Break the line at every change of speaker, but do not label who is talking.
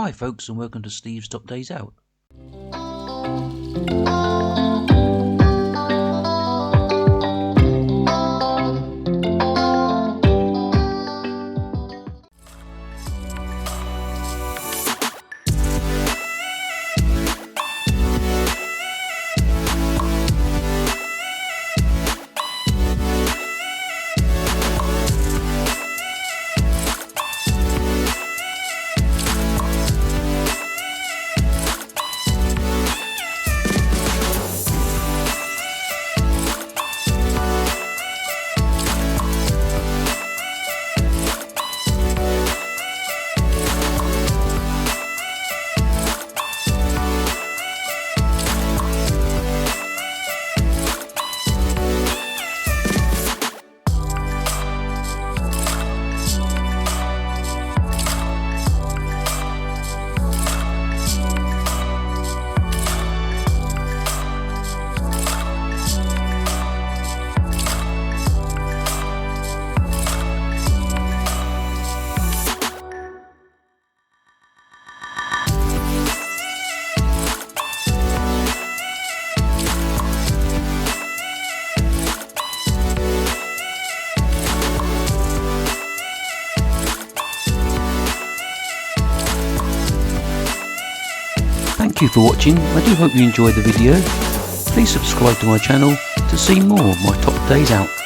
Hi folks, and welcome to Steve's Top Days Out. Thank you for watching. I do hope you enjoyed the video. Please subscribe to my channel to see more of my top days out.